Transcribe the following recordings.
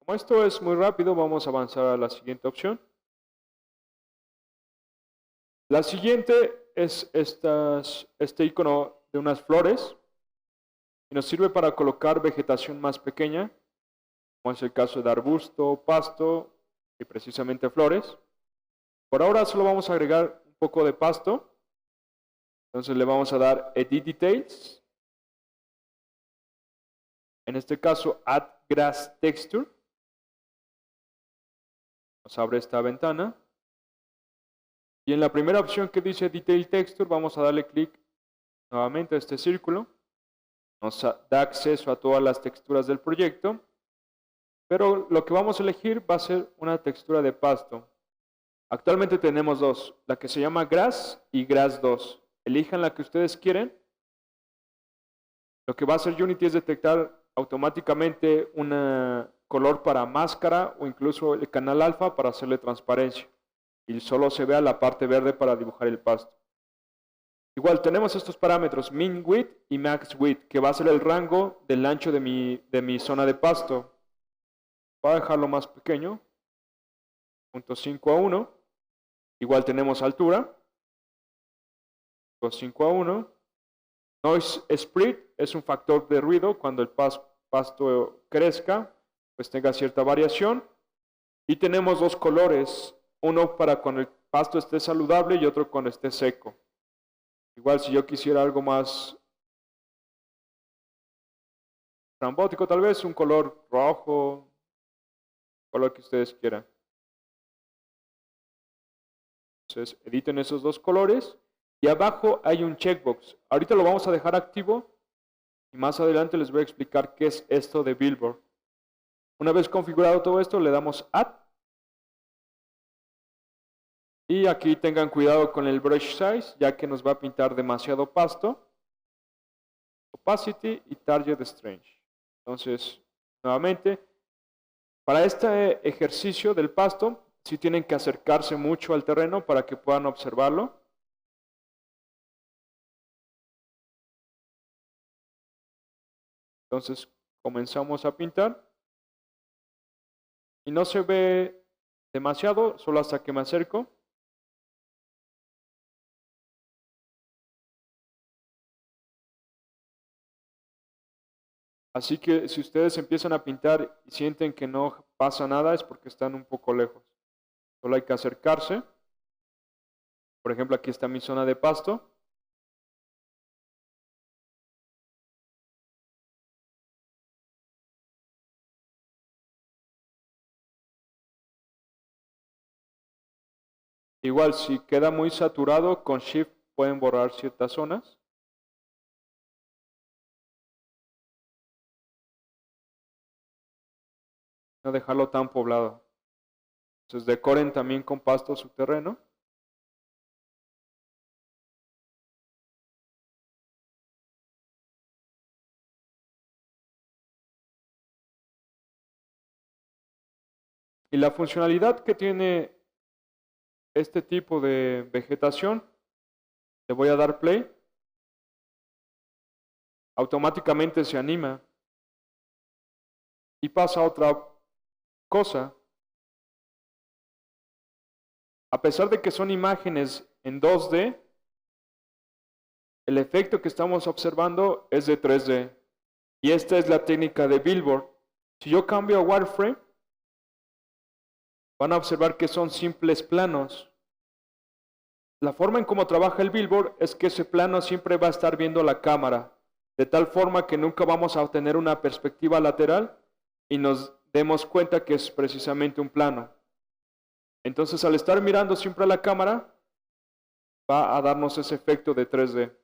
Como esto es muy rápido, vamos a avanzar a la siguiente opción. La siguiente es este icono de unas flores y nos sirve para colocar vegetación más pequeña, como es el caso de arbusto, pasto y precisamente flores. Por ahora solo vamos a agregar un poco de pasto, entonces le vamos a dar Edit Details. En este caso, Add Grass Texture. Nos abre esta ventana. Y en la primera opción que dice Detail Texture, vamos a darle clic nuevamente a este círculo. Nos da acceso a todas las texturas del proyecto. Pero lo que vamos a elegir va a ser una textura de pasto. Actualmente tenemos dos, la que se llama Grass y Grass 2. Elijan la que ustedes quieren. Lo que va a hacer Unity es detectar automáticamente un color para máscara o incluso el canal alfa para hacerle transparencia. Y solo se vea la parte verde para dibujar el pasto. Igual tenemos estos parámetros min width y max width, que va a ser el rango del ancho de mi zona de pasto. Voy a dejarlo más pequeño, 0.5 a 1. Igual tenemos altura, 0.5 a 1. Noise split es un factor de ruido cuando el pasto crezca, pues tenga cierta variación. Y tenemos dos colores, uno para cuando el pasto esté saludable y otro cuando esté seco. Igual si yo quisiera algo más rambótico, tal vez un color rojo, color que ustedes quieran. Entonces editen esos dos colores y abajo hay un checkbox. Ahorita lo vamos a dejar activo y más adelante les voy a explicar qué es esto de Billboard. Una vez configurado todo esto, le damos Add. Y aquí tengan cuidado con el brush size, ya que nos va a pintar demasiado pasto. Opacity y Target Strange. Entonces, nuevamente, para este ejercicio del pasto, sí tienen que acercarse mucho al terreno para que puedan observarlo. Entonces, comenzamos a pintar. Y no se ve demasiado, solo hasta que me acerco. Así que si ustedes empiezan a pintar y sienten que no pasa nada, es porque están un poco lejos. Solo hay que acercarse. Por ejemplo, aquí está mi zona de pasto. Igual, si queda muy saturado, con Shift pueden borrar ciertas zonas. No dejarlo tan poblado. Entonces decoren también con pasto su terreno. Y la funcionalidad que tiene este tipo de vegetación, le voy a dar play. Automáticamente se anima. Y pasa otra cosa. A pesar de que son imágenes en 2D, el efecto que estamos observando es de 3D. Y esta es la técnica de Billboard. Si yo cambio a Wireframe, van a observar que son simples planos. La forma en cómo trabaja el Billboard es que ese plano siempre va a estar viendo la cámara, de tal forma que nunca vamos a obtener una perspectiva lateral y nos demos cuenta que es precisamente un plano. Entonces, al estar mirando siempre a la cámara, va a darnos ese efecto de 3D.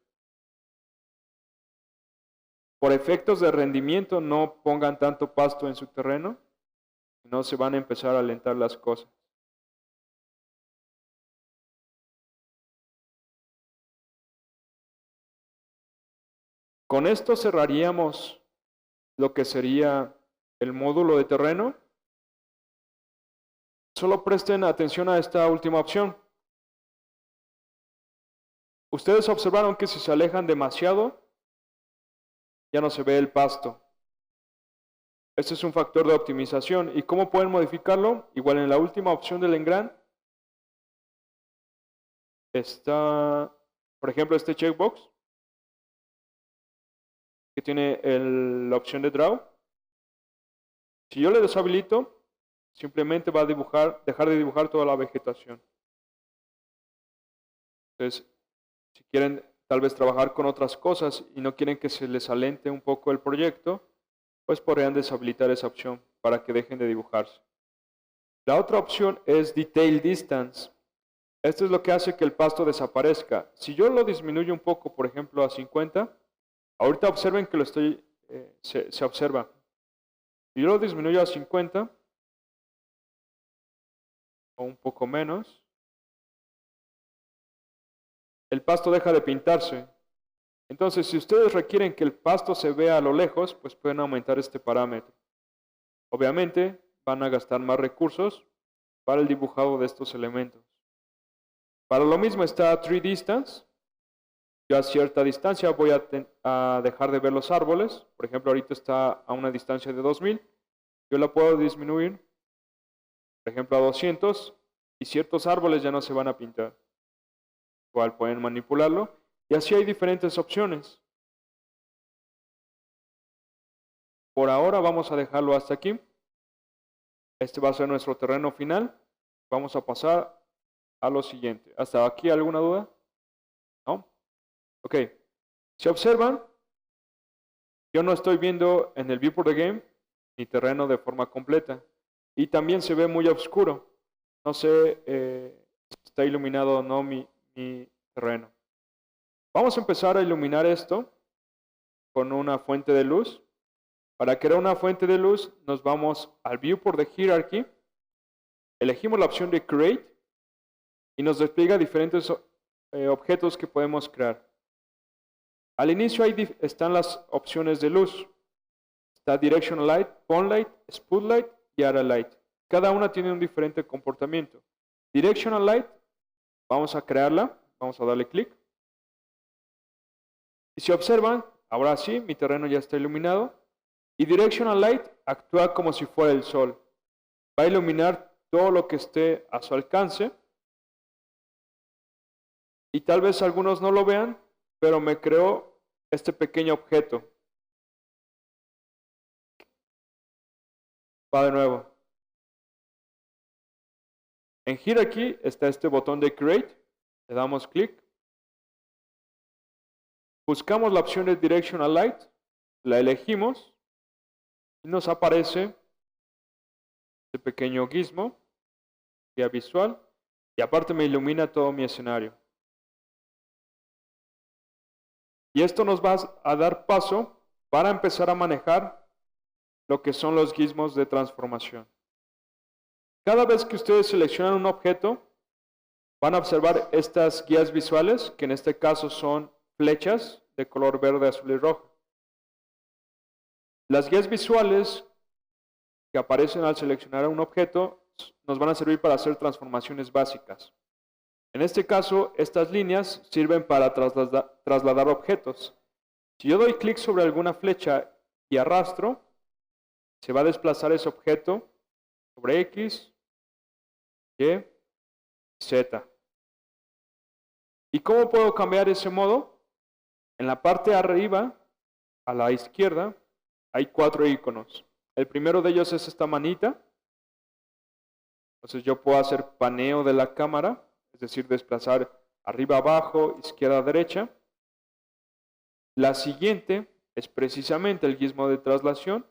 Por efectos de rendimiento, no pongan tanto pasto en su terreno, no se van a empezar a alentar las cosas. Con esto cerraríamos lo que sería el módulo de terreno. Solo presten atención a esta última opción. Ustedes observaron que si se alejan demasiado, ya no se ve el pasto. Este es un factor de optimización. ¿Y cómo pueden modificarlo? Igual en la última opción del engran está, por ejemplo, este checkbox que tiene la opción de draw. Si yo le deshabilito, simplemente va a dejar de dibujar toda la vegetación. Entonces, si quieren tal vez trabajar con otras cosas y no quieren que se les alente un poco el proyecto, pues podrían deshabilitar esa opción para que dejen de dibujarse. La otra opción es Detail Distance. Esto es lo que hace que el pasto desaparezca. Si yo lo disminuyo un poco, por ejemplo, a 50, ahorita observen que se observa. Si yo lo disminuyo a 50, o un poco menos, el pasto deja de pintarse. Entonces, si ustedes requieren que el pasto se vea a lo lejos, pues pueden aumentar este parámetro. Obviamente, van a gastar más recursos para el dibujado de estos elementos. Para lo mismo está Tree Distance. Yo a cierta distancia voy a dejar de ver los árboles. Por ejemplo, ahorita está a una distancia de 2000. Yo la puedo disminuir, por ejemplo, a 200 y ciertos árboles ya no se van a pintar. Igual pueden manipularlo. Y así hay diferentes opciones. Por ahora vamos a dejarlo hasta aquí. Este va a ser nuestro terreno final. Vamos a pasar a lo siguiente. ¿Hasta aquí alguna duda? ¿No? Ok. Si observan, yo no estoy viendo en el Viewport the Game mi terreno de forma completa. Y también se ve muy oscuro. No sé si está iluminado o no mi terreno. Vamos a empezar a iluminar esto con una fuente de luz. Para crear una fuente de luz, nos vamos al Viewport de Hierarchy, elegimos la opción de Create y nos despliega diferentes objetos que podemos crear. Al inicio ahí están las opciones de luz. Está Directional Light, Point Light, Spotlight y Area Light. Cada una tiene un diferente comportamiento. Directional Light, vamos a crearla, vamos a darle clic. Y si observan, ahora sí, mi terreno ya está iluminado. Y Directional Light actúa como si fuera el sol. Va a iluminar todo lo que esté a su alcance. Y tal vez algunos no lo vean, pero me creó este pequeño objeto. Va de nuevo. En Hierarchy está este botón de Create. Le damos clic. Buscamos la opción de Directional Light. La elegimos. Y nos aparece este pequeño gizmo, guía visual, y aparte me ilumina todo mi escenario. Y esto nos va a dar paso para empezar a manejar lo que son los gizmos de transformación. Cada vez que ustedes seleccionan un objeto, van a observar estas guías visuales, que en este caso son flechas de color verde, azul y rojo. Las guías visuales que aparecen al seleccionar un objeto nos van a servir para hacer transformaciones básicas. En este caso, estas líneas sirven para trasladar objetos. Si yo doy clic sobre alguna flecha y arrastro, se va a desplazar ese objeto sobre X, Y, Z. ¿Y cómo puedo cambiar ese modo? En la parte de arriba, a la izquierda, hay 4 iconos. El primero de ellos es esta manita. Entonces yo puedo hacer paneo de la cámara, es decir, desplazar arriba, abajo, izquierda, derecha. La siguiente es precisamente el gizmo de traslación,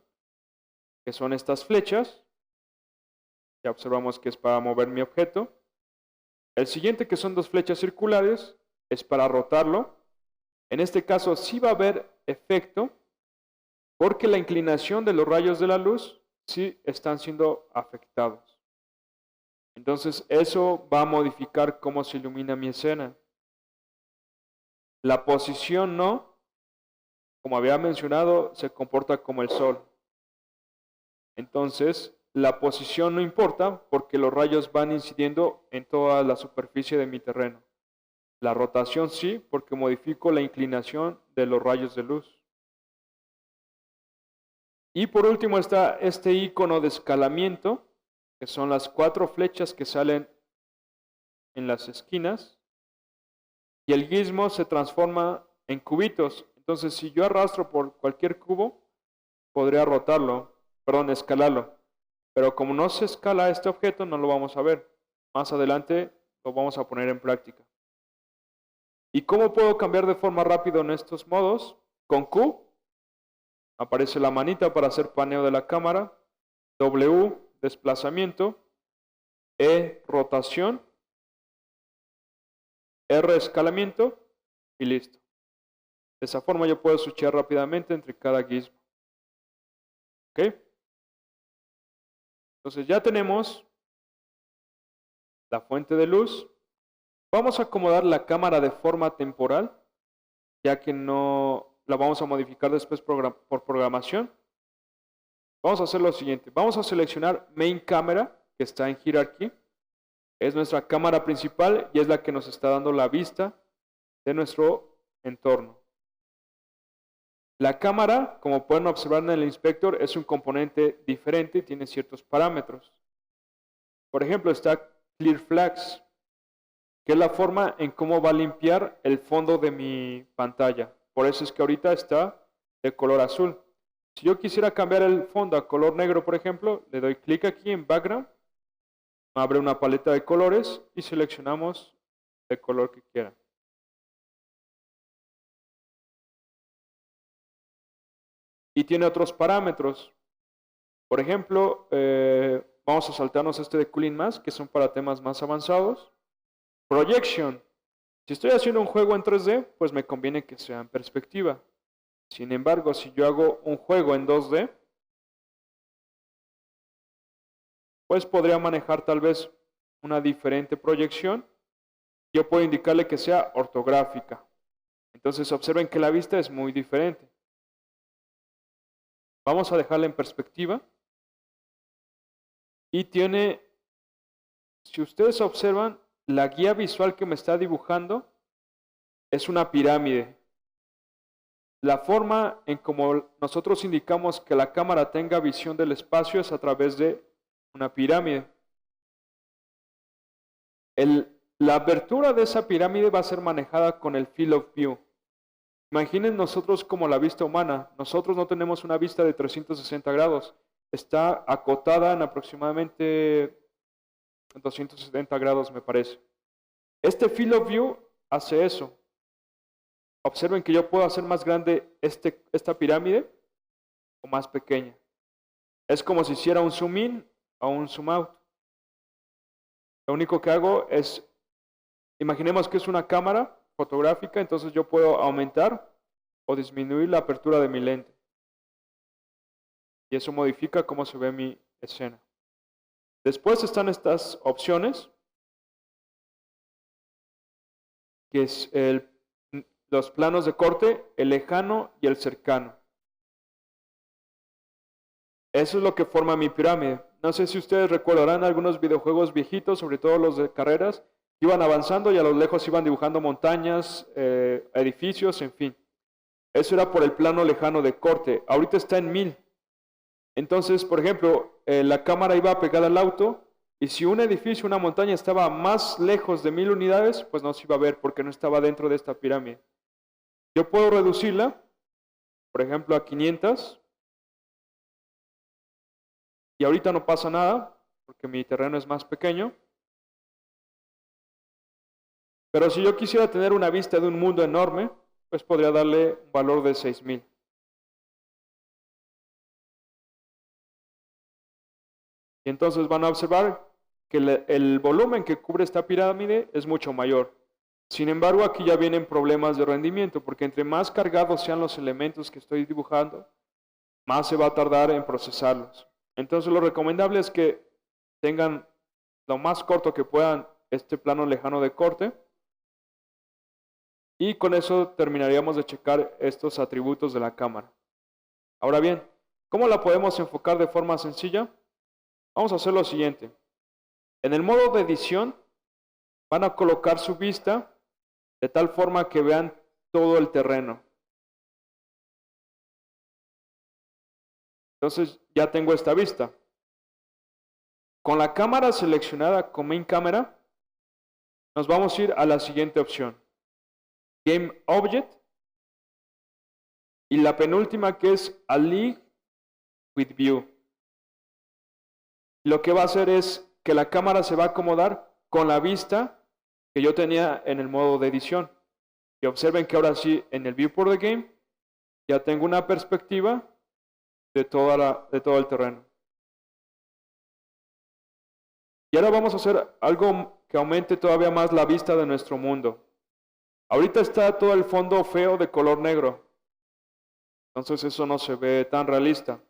que son estas flechas. Ya observamos que es para mover mi objeto. El siguiente, que son 2 flechas circulares, es para rotarlo. En este caso sí va a haber efecto, porque la inclinación de los rayos de la luz sí están siendo afectados. Entonces eso va a modificar cómo se ilumina mi escena. La posición no, como había mencionado, se comporta como el sol. Entonces la posición no importa porque los rayos van incidiendo en toda la superficie de mi terreno. La rotación sí, porque modifico la inclinación de los rayos de luz. Y por último está este icono de escalamiento, que son las 4 flechas que salen en las esquinas. Y el gizmo se transforma en cubitos. Entonces, si yo arrastro por cualquier cubo, podría escalarlo. Pero como no se escala este objeto, no lo vamos a ver. Más adelante lo vamos a poner en práctica. ¿Y cómo puedo cambiar de forma rápida en estos modos? Con Q aparece la manita para hacer paneo de la cámara, W, desplazamiento, E, rotación, R, escalamiento y listo. De esa forma yo puedo switchar rápidamente entre cada gizmo. ¿Ok? Entonces ya tenemos la fuente de luz. Vamos a acomodar la cámara de forma temporal, ya que no la vamos a modificar después por programación. Vamos a hacer lo siguiente. Vamos a seleccionar Main Camera, que está en Hierarchy. Es nuestra cámara principal y es la que nos está dando la vista de nuestro entorno. La cámara, como pueden observar en el inspector, es un componente diferente y tiene ciertos parámetros. Por ejemplo, está Clear Flags, que es la forma en cómo va a limpiar el fondo de mi pantalla. Por eso es que ahorita está de color azul. Si yo quisiera cambiar el fondo a color negro, por ejemplo, le doy clic aquí en Background, me abre una paleta de colores y seleccionamos el color que quiera. Y tiene otros parámetros. Por ejemplo, vamos a saltarnos este de Cooling Mask, que son para temas más avanzados. Projection. Si estoy haciendo un juego en 3D, pues me conviene que sea en perspectiva. Sin embargo, si yo hago un juego en 2D, pues podría manejar tal vez una diferente proyección. Yo puedo indicarle que sea ortográfica. Entonces observen que la vista es muy diferente. Vamos a dejarla en perspectiva. Y tiene, si ustedes observan, la guía visual que me está dibujando es una pirámide. La forma en como nosotros indicamos que la cámara tenga visión del espacio es a través de una pirámide. La abertura de esa pirámide va a ser manejada con el Field of View. Imaginen nosotros como la vista humana. Nosotros no tenemos una vista de 360 grados. Está acotada en aproximadamente 270 grados, me parece. Este Field of View hace eso. Observen que yo puedo hacer más grande esta pirámide o más pequeña. Es como si hiciera un zoom in o un zoom out. Lo único que hago es, imaginemos que es una cámara fotográfica, entonces yo puedo aumentar o disminuir la apertura de mi lente. Y eso modifica cómo se ve mi escena. Después están estas opciones, que es los planos de corte, el lejano y el cercano. Eso es lo que forma mi pirámide. No sé si ustedes recordarán algunos videojuegos viejitos, sobre todo los de carreras, que iban avanzando y a lo lejos iban dibujando montañas, edificios, en fin. Eso era por el plano lejano de corte. Ahorita está en 1000. Entonces, por ejemplo, la cámara iba pegada al auto y si un edificio, una montaña estaba más lejos de 1000 unidades, pues no se iba a ver porque no estaba dentro de esta pirámide. Yo puedo reducirla, por ejemplo, a 500. Y ahorita no pasa nada porque mi terreno es más pequeño. Pero si yo quisiera tener una vista de un mundo enorme, pues podría darle un valor de 6000. Y entonces van a observar que el volumen que cubre esta pirámide es mucho mayor. Sin embargo, aquí ya vienen problemas de rendimiento, porque entre más cargados sean los elementos que estoy dibujando, más se va a tardar en procesarlos. Entonces lo recomendable es que tengan lo más corto que puedan este plano lejano de corte. Y con eso terminaríamos de checar estos atributos de la cámara. Ahora bien, ¿cómo la podemos enfocar de forma sencilla? Vamos a hacer lo siguiente. En el modo de edición van a colocar su vista de tal forma que vean todo el terreno. Entonces ya tengo esta vista. Con la cámara seleccionada como main camera, nos vamos a ir a la siguiente opción. Game Object. Y la penúltima, que es Align with View. Lo que va a hacer es que la cámara se va a acomodar con la vista que yo tenía en el modo de edición. Y observen que ahora sí, en el Viewport de Game, ya tengo una perspectiva de todo el terreno. Y ahora vamos a hacer algo que aumente todavía más la vista de nuestro mundo. Ahorita está todo el fondo feo de color negro. Entonces eso no se ve tan realista.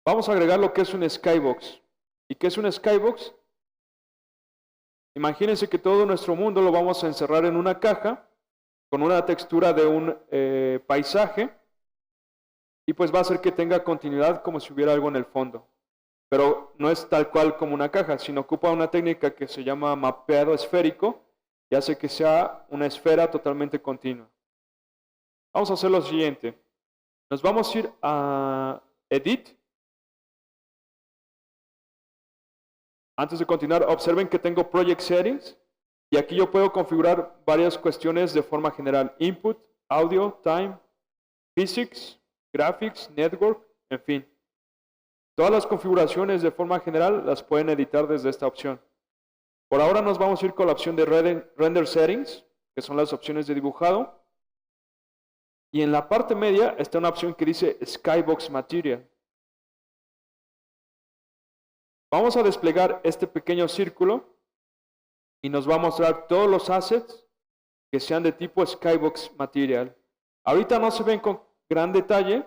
Vamos a agregar lo que es un skybox. ¿Y qué es un skybox? Imagínense que todo nuestro mundo lo vamos a encerrar en una caja con una textura de un paisaje y pues va a hacer que tenga continuidad como si hubiera algo en el fondo. Pero no es tal cual como una caja, sino ocupa una técnica que se llama mapeado esférico y hace que sea una esfera totalmente continua. Vamos a hacer lo siguiente. Nos vamos a ir a Edit. Antes de continuar, observen que tengo Project Settings y aquí yo puedo configurar varias cuestiones de forma general. Input, Audio, Time, Physics, Graphics, Network, en fin. Todas las configuraciones de forma general las pueden editar desde esta opción. Por ahora nos vamos a ir con la opción de Render Settings, que son las opciones de dibujado. Y en la parte media está una opción que dice Skybox Material. Vamos a desplegar este pequeño círculo y nos va a mostrar todos los assets que sean de tipo Skybox Material. Ahorita no se ven con gran detalle,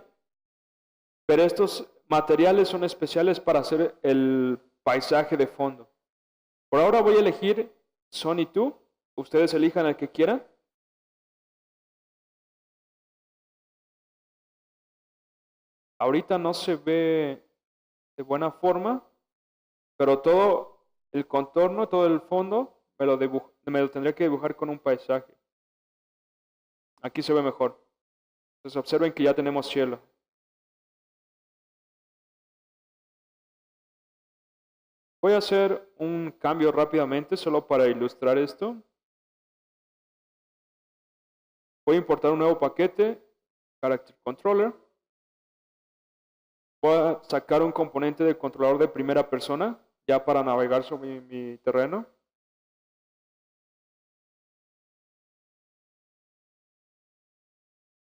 pero estos materiales son especiales para hacer el paisaje de fondo. Por ahora voy a elegir Sony 2. Ustedes elijan el que quieran. Ahorita no se ve de buena forma, pero todo el contorno, todo el fondo, me lo tendría que dibujar con un paisaje. Aquí se ve mejor. Entonces observen que ya tenemos cielo. Voy a hacer un cambio rápidamente solo para ilustrar esto. Voy a importar un nuevo paquete, Character Controller. Voy a sacar un componente de controlador de primera persona, ya para navegar sobre mi terreno.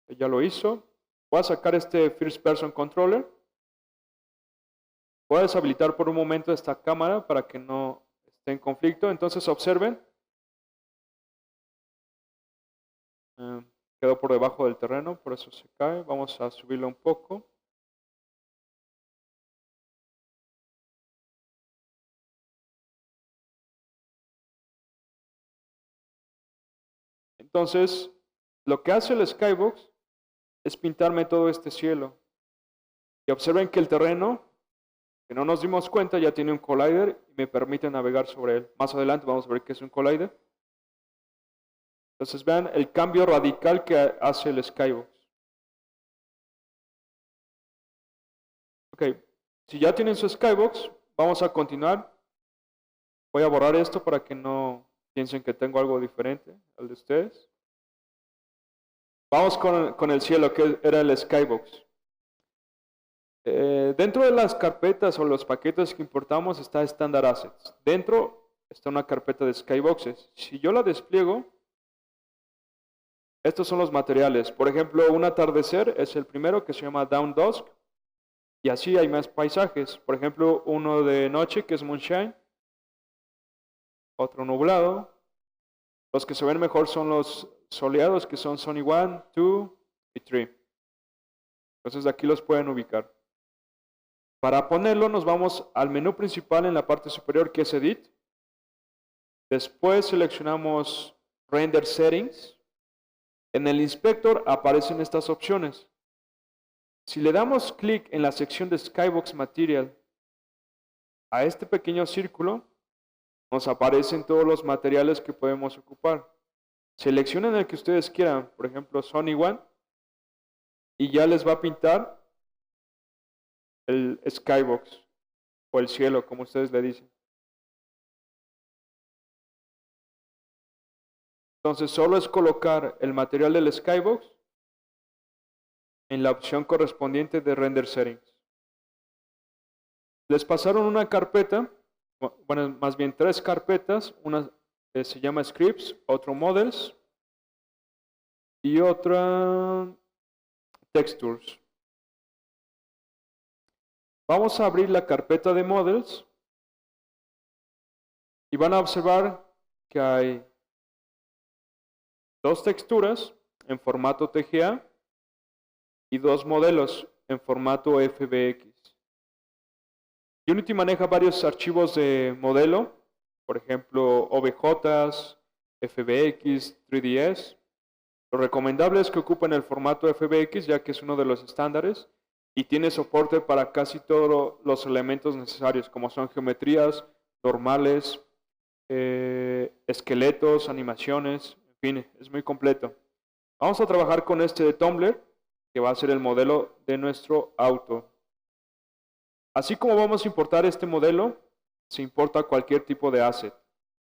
Ya lo hizo. Voy a sacar este First Person Controller. Voy a deshabilitar por un momento esta cámara para que no esté en conflicto. Entonces observen. Quedó por debajo del terreno, por eso se cae. Vamos a subirlo un poco. Entonces, lo que hace el Skybox es pintarme todo este cielo. Y observen que el terreno, que no nos dimos cuenta, ya tiene un collider y me permite navegar sobre él. Más adelante vamos a ver qué es un collider. Entonces vean el cambio radical que hace el Skybox. Ok, si ya tienen su Skybox, vamos a continuar. Voy a borrar esto para que no piensen que tengo algo diferente al de ustedes. Vamos con el cielo, que era el Skybox. Dentro de las carpetas o los paquetes que importamos está Standard Assets. Dentro está una carpeta de Skyboxes. Si yo la despliego, estos son los materiales. Por ejemplo, un atardecer es el primero, que se llama Down Dusk. Y así hay más paisajes. Por ejemplo, uno de noche, que es Moonshine. Otro nublado. Los que se ven mejor son los soleados, que son Sunny 1, 2 y 3. Entonces aquí los pueden ubicar. Para ponerlo nos vamos al menú principal en la parte superior, que es Edit. Después seleccionamos Render Settings. En el inspector aparecen estas opciones. Si le damos clic en la sección de Skybox Material a este pequeño círculo, nos aparecen todos los materiales que podemos ocupar. Seleccionen el que ustedes quieran, por ejemplo Sony 1, y ya les va a pintar el skybox o el cielo, como ustedes le dicen. Entonces solo es colocar el material del skybox en la opción correspondiente de Render Settings. Les pasaron una carpeta, bueno, más bien 3 carpetas, una se llama Scripts, otro Models y otra Textures. Vamos a abrir la carpeta de Models y van a observar que hay 2 texturas en formato TGA y 2 modelos en formato FBX. Unity maneja varios archivos de modelo, por ejemplo, OBJs, FBX, 3ds. Lo recomendable es que ocupen el formato FBX, ya que es uno de los estándares y tiene soporte para casi todos los elementos necesarios, como son geometrías, normales, esqueletos, animaciones, en fin, es muy completo. Vamos a trabajar con este de Tumbler, que va a ser el modelo de nuestro auto. Así como vamos a importar este modelo, se importa cualquier tipo de asset.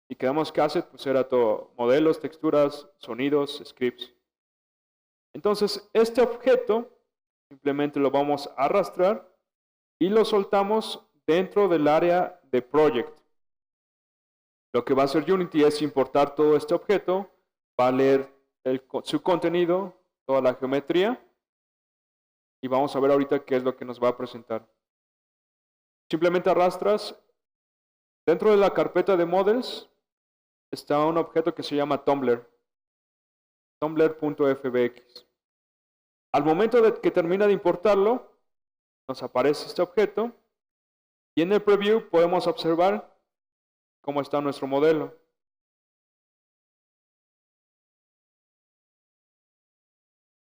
Y quedamos que asset pues era todo, modelos, texturas, sonidos, scripts. Entonces, este objeto simplemente lo vamos a arrastrar y lo soltamos dentro del área de Project. Lo que va a hacer Unity es importar todo este objeto, va a leer su contenido, toda la geometría, y vamos a ver ahorita qué es lo que nos va a presentar. Simplemente arrastras. Dentro de la carpeta de Models está un objeto que se llama Tumbler, tumbler.fbx. Al momento de que termina de importarlo, nos aparece este objeto y en el preview podemos observar cómo está nuestro modelo.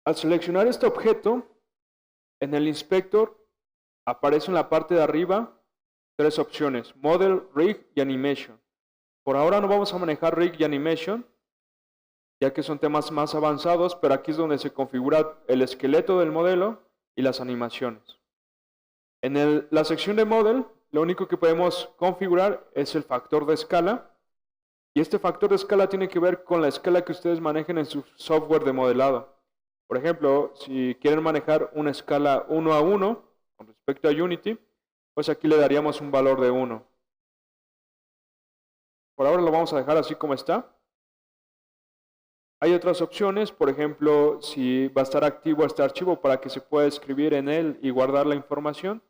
Al seleccionar este objeto, en el inspector aparece en la parte de arriba 3 opciones: Model, Rig y Animation. Por ahora no vamos a manejar Rig y Animation, ya que son temas más avanzados, pero aquí es donde se configura el esqueleto del modelo y las animaciones. En la sección de Model, lo único que podemos configurar es el factor de escala, y este factor de escala tiene que ver con la escala que ustedes manejen en su software de modelado. Por ejemplo, si quieren manejar una escala 1:1 con respecto a Unity, pues aquí le daríamos un valor de 1. Por ahora lo vamos a dejar así como está. Hay otras opciones, por ejemplo, si va a estar activo este archivo para que se pueda escribir en él y guardar la información,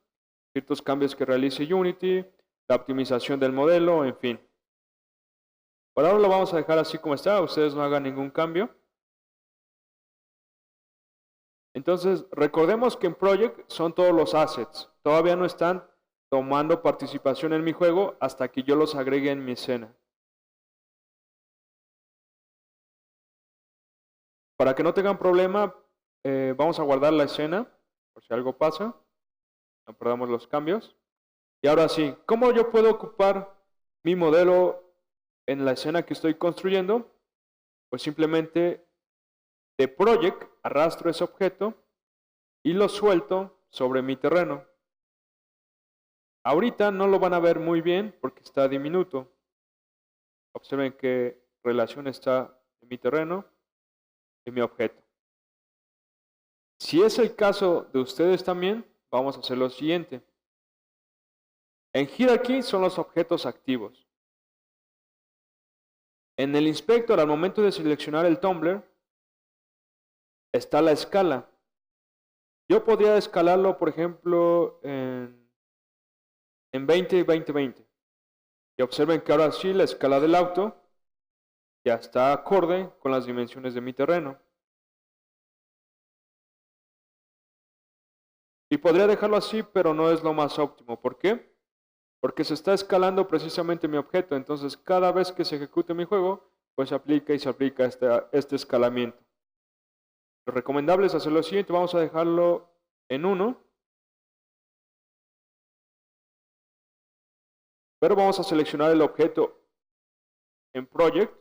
ciertos cambios que realice Unity, la optimización del modelo, en fin. Por ahora lo vamos a dejar así como está, ustedes no hagan ningún cambio. Entonces, recordemos que en Project son todos los assets, todavía no están tomando participación en mi juego hasta que yo los agregue en mi escena. Para que no tengan problema, vamos a guardar la escena, por si algo pasa, no perdamos los cambios. Y ahora sí, ¿cómo yo puedo ocupar mi modelo en la escena que estoy construyendo? Pues simplemente de Project arrastro ese objeto y lo suelto sobre mi terreno. Ahorita no lo van a ver muy bien porque está diminuto. Observen qué relación está en mi terreno y mi objeto. Si es el caso de ustedes también, vamos a hacer lo siguiente. En Hierarchy son los objetos activos. En el inspector, al momento de seleccionar el tumbler, está la escala. Yo podría escalarlo, por ejemplo, en 20 y 20-20. Y observen que ahora sí la escala del auto ya está acorde con las dimensiones de mi terreno. Y podría dejarlo así, pero no es lo más óptimo. ¿Por qué? Porque se está escalando precisamente mi objeto. Entonces, cada vez que se ejecute mi juego, pues se aplica este escalamiento. Lo recomendable es hacer lo siguiente. Vamos a dejarlo en 1. Pero vamos a seleccionar el objeto en Project.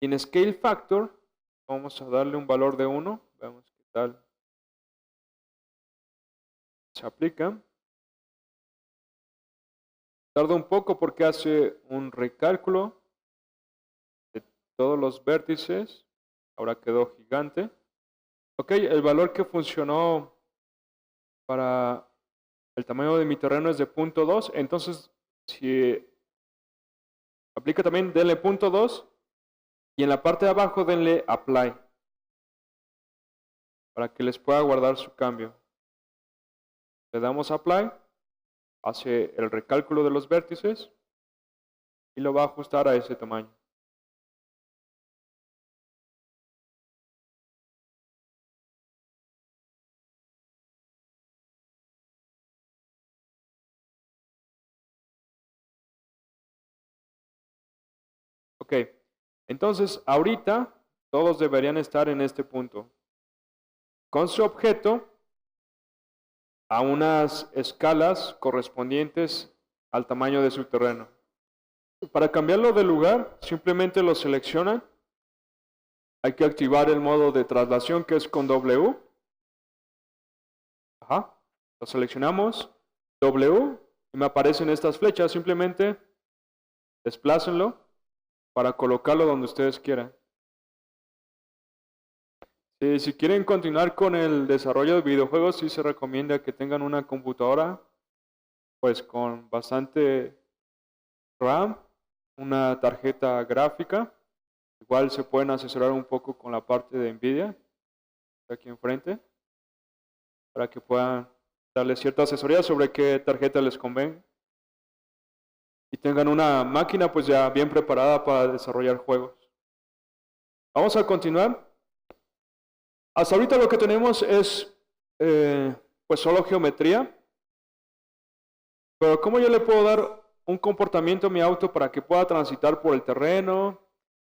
Y en Scale Factor vamos a darle un valor de 1. Veamos qué tal se aplica. Tarda un poco porque hace un recálculo de todos los vértices. Ahora quedó gigante. Ok, el valor que funcionó para el tamaño de mi terreno es de 0.2. Entonces, si aplica también, denle 0.2. Y en la parte de abajo denle Apply. Para que les pueda guardar su cambio. Le damos Apply. Hace el recálculo de los vértices. Y lo va a ajustar a ese tamaño. Ok, entonces ahorita todos deberían estar en este punto. Con su objeto a unas escalas correspondientes al tamaño de su terreno. Para cambiarlo de lugar, simplemente lo seleccionan. Hay que activar el modo de traslación que es con W. Lo seleccionamos, W, y me aparecen estas flechas. Simplemente desplácenlo para colocarlo donde ustedes quieran. Si quieren continuar con el desarrollo de videojuegos, sí se recomienda que tengan una computadora pues con bastante RAM, una tarjeta gráfica. Igual se pueden asesorar un poco con la parte de Nvidia, aquí enfrente, para que puedan darles cierta asesoría sobre qué tarjeta les convenga. Y tengan una máquina pues ya bien preparada para desarrollar juegos. Vamos a continuar. Hasta ahorita lo que tenemos es pues solo geometría. Pero ¿cómo yo le puedo dar un comportamiento a mi auto para que pueda transitar por el terreno,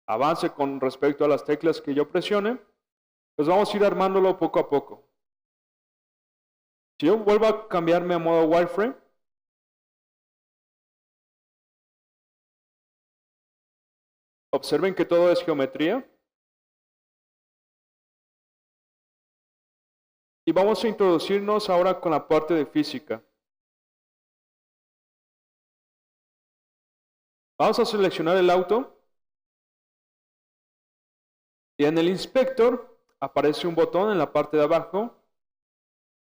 avance con respecto a las teclas que yo presione? Pues vamos a ir armándolo poco a poco. Si yo vuelvo a cambiarme a modo wireframe, observen que todo es geometría. Y vamos a introducirnos ahora con la parte de física. Vamos a seleccionar el auto. Y en el inspector aparece un botón en la parte de abajo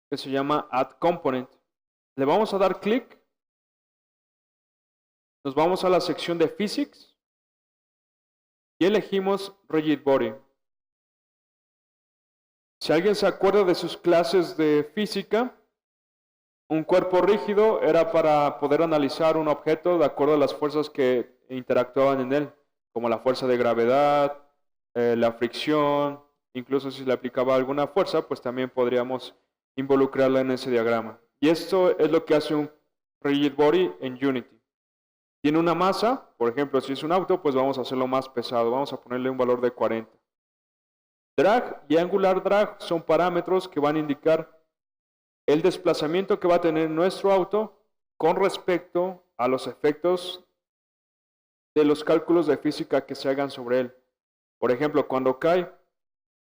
que se llama Add Component. Le vamos a dar clic. Nos vamos a la sección de Physics. Y elegimos Rigid Body. Si alguien se acuerda de sus clases de física, un cuerpo rígido era para poder analizar un objeto de acuerdo a las fuerzas que interactuaban en él, como la fuerza de gravedad, la fricción, incluso si le aplicaba alguna fuerza, pues también podríamos involucrarla en ese diagrama. Y esto es lo que hace un Rigid Body en Unity. Tiene una masa, por ejemplo, si es un auto, pues vamos a hacerlo más pesado, vamos a ponerle un valor de 40. Drag y Angular Drag son parámetros que van a indicar el desplazamiento que va a tener nuestro auto con respecto a los efectos de los cálculos de física que se hagan sobre él. Por ejemplo, cuando cae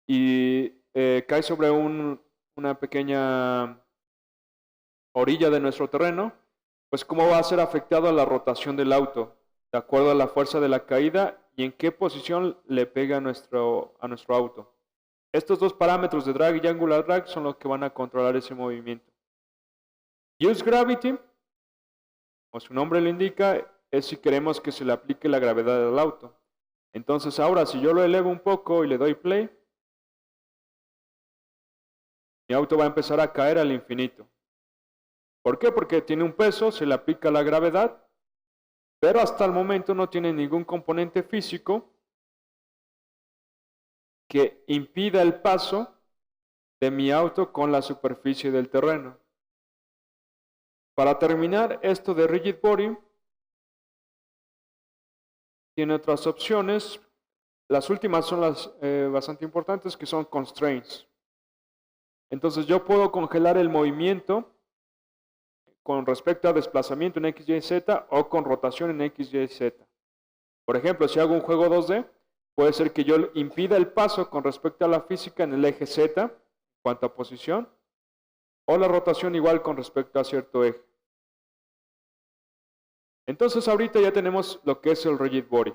y cae sobre una pequeña orilla de nuestro terreno, pues cómo va a ser afectado a la rotación del auto, de acuerdo a la fuerza de la caída y en qué posición le pega a nuestro auto. Estos dos parámetros de drag y angular drag son los que van a controlar ese movimiento. Use gravity, como su nombre lo indica, es si queremos que se le aplique la gravedad al auto. Entonces ahora si yo lo elevo un poco y le doy play, mi auto va a empezar a caer al infinito. ¿Por qué? Porque tiene un peso, se le aplica la gravedad, pero hasta el momento no tiene ningún componente físico que impida el paso de mi auto con la superficie del terreno. Para terminar esto de Rigid Body, tiene otras opciones. Las últimas son las bastante importantes, que son Constraints. Entonces yo puedo congelar el movimiento con respecto a desplazamiento en X, Y, Z o con rotación en X, Y, Z. Por ejemplo, si hago un juego 2D, puede ser que yo impida el paso con respecto a la física en el eje Z, en cuanto a posición, o la rotación igual con respecto a cierto eje. Entonces ahorita ya tenemos lo que es el rigid body.